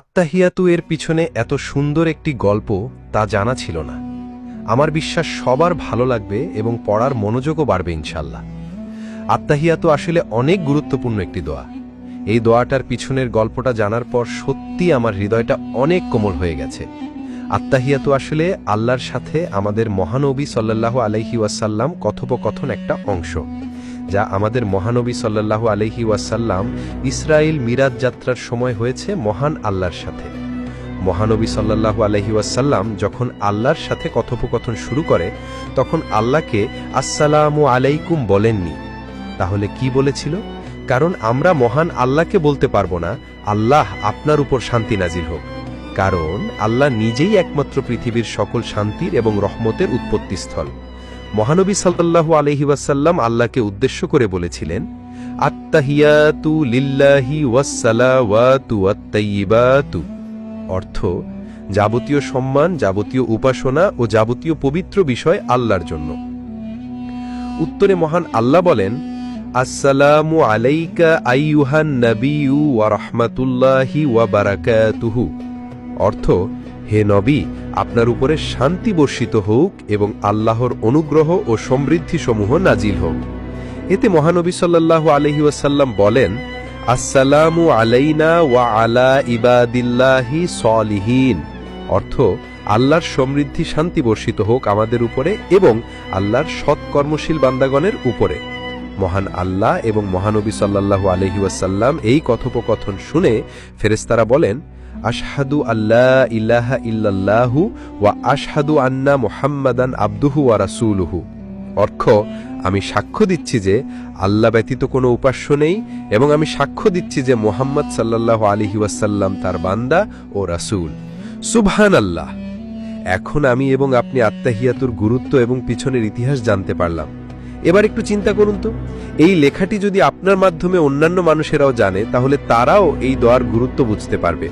আত্তাহিয়াতু এর পিছনে এত সুন্দর একটি গল্প তা জানা ছিল না। আমার বিশ্বাস সবার ভালো লাগবে এবং পড়ার মনোযোগও বাড়বে ইনশাল্লাহ। আত্তাহিয়াতু আসলে অনেক গুরুত্বপূর্ণ একটি দোয়া। এই দোয়াটার পিছনের গল্পটা জানার পর সত্যি আমার হৃদয়টা অনেক কোমল হয়ে গেছে। আত্তাহিয়াতু আসলে আল্লাহর সাথে আমাদের মহানবী সাল্লাল্লাহু আলাইহি ওয়াসাল্লাম কথোপকথন একটা অংশ, যা আমাদের মহানবী সাল্লাল্লাহু আলাইহি ওয়াসাল্লাম ইসরাইল মিরাজ যাত্রার সময় হয়েছে মহান আল্লাহর সাথে। মহানবী সাল্লাল্লাহু আলাইহি ওয়াসাল্লাম যখন আল্লাহর সাথে কথোপকথন শুরু করে তখন আল্লাহকে আসসালামু আলাইকুম বলেননি, তাহলে কি বলেছিল? কারণ আমরা মহান আল্লাহকে বলতে পারবো না আল্লাহ আপনার উপর শান্তি নাজিল হোক, কারণ আল্লাহ নিজেই একমাত্র পৃথিবীর সকল শান্তির এবং রহমতের উৎপত্তিস্থল। মহানবী সাল্লাল্লাহু আলাইহি ওয়াসাল্লাম আল্লাহকে উদ্দেশ্য করে বলেছিলেন, আত্তাহিয়াতু লিল্লাহি ওয়াসসালাওয়াতু ওয়াত-তাইয়্যিবাতু, অর্থ যাবতীয় সম্মান, যাবতীয় উপাসনা ও যাবতীয় পবিত্র বিষয় আল্লাহর জন্য। উত্তরে মহান আল্লাহ বলেন, আসসালামু আলাইকা আইয়ুহান নাবিয়্যু ওয়া রাহমাতুল্লাহি ওয়া বারাকাতুহু, অর্থ হে নবী, আপনার উপরে শান্তি বর্ষিত হোক এবং আল্লাহর অনুগ্রহ ও সমৃদ্ধিসমূহ নাজিল হোক। এতে মহানবী সাল্লাল্লাহু আলাইহি ওয়াসাল্লাম বলেন, আসসালামু আলাইনা ওয়া আলা ইবাদিল্লাহি সলিহিন, অর্থ আল্লাহর সমৃদ্ধি শান্তি বর্ষিত হোক আমাদের উপরে এবং আল্লাহর সৎকর্মশীল বান্দাগণের উপরে। মহান আল্লাহ এবং মহানবী সাল্লাল্লাহু আলাইহি ওয়াসাল্লাম এই কথোপকথন শুনে ফেরেশতারা বলেন, আশহাদু আল্লা ইলাহা ইল্লাল্লাহু ওয়া আশহাদু আন্না মুহাম্মাদান আবদুহু ওয়া রাসূলুহু, অর্থ আমি সাক্ষ্য দিচ্ছি যে আল্লাহ ব্যতীত কোনো উপাস্য নেই এবং আমি সাক্ষ্য দিচ্ছি যে মুহাম্মদ সাল্লাল্লাহু আলাইহি ওয়াসাল্লাম তার বান্দা ও রাসূল। সুবহানাল্লাহ। এখন আমি এবং আপনি আত্তাহিয়াতুর গুরুত্ব এবং পিছনের ইতিহাস জানতে পারলাম। এবার একটু চিন্তা করুন তো, এই লেখাটি যদি আপনার মাধ্যমে অন্যান্য মানুষেরাও জানে তাহলে তারাও এই দোয়ার গুরুত্ব বুঝতে পারবে।